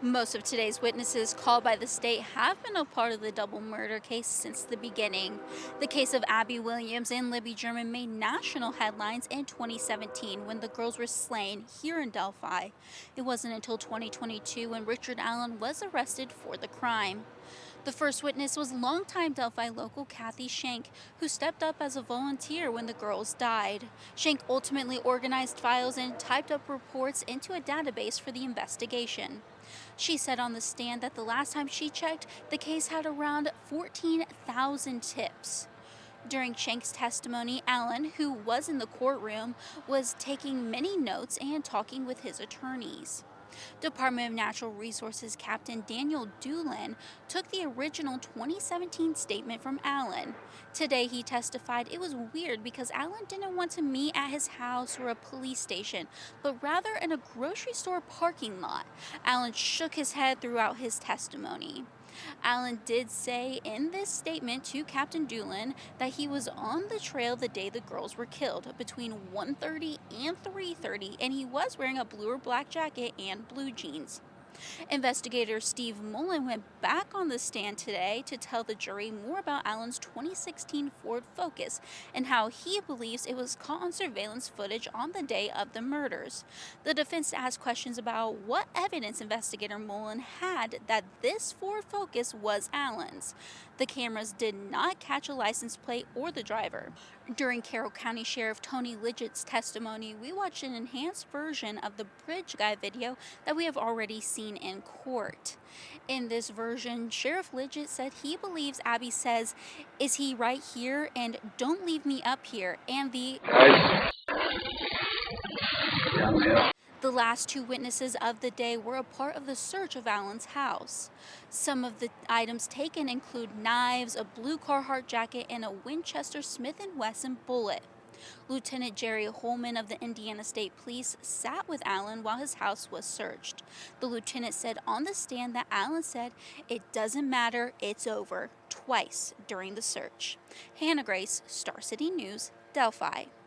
Most of today's witnesses called by the state have been a part of the double murder case since the beginning. The case of Abby Williams and Libby German made national headlines in 2017 when the girls were slain here in Delphi. It wasn't until 2022 when Richard Allen was arrested for the crime. The first witness was longtime Delphi local Kathy Shank, who stepped up as a volunteer when the girls died. Shank ultimately organized files and typed up reports into a database for the investigation. She said on the stand that the last time she checked, the case had around 14,000 tips. During Shank's testimony, Allen, who was in the courtroom, was taking many notes and talking with his attorneys. Department of Natural Resources Captain Daniel Doolin took the original 2017 statement from Allen. Today he testified it was weird because Allen didn't want to meet at his house or a police station, but rather in a grocery store parking lot. Allen shook his head throughout his testimony. Allen did say in this statement to Captain Doolin that he was on the trail the day the girls were killed between 1:30 and 3:30, and he was wearing a blue or black jacket and blue jeans. Investigator Steve Mullen went back on the stand today to tell the jury more about Allen's 2016 Ford Focus and how he believes it was caught on surveillance footage on the day of the murders. The defense asked questions about what evidence investigator Mullen had that this Ford Focus was Allen's. The cameras did not catch a license plate or the driver. During Carroll County Sheriff Tony Lidgett's testimony, we watched an enhanced version of the bridge guy video that we have already seen in court. In this version, Sheriff Lidgett said he believes Abby says, "Is he right here?" and "Don't leave me up here," and the last two witnesses of the day were a part of the search of Allen's house. Some of the items taken include knives, a blue Carhartt jacket, and a Winchester Smith & Wesson bullet. Lieutenant Jerry Holman of the Indiana State Police sat with Allen while his house was searched. The lieutenant said on the stand that Allen said, "It doesn't matter, it's over," twice during the search. Hannah Grace, Star City News, Delphi.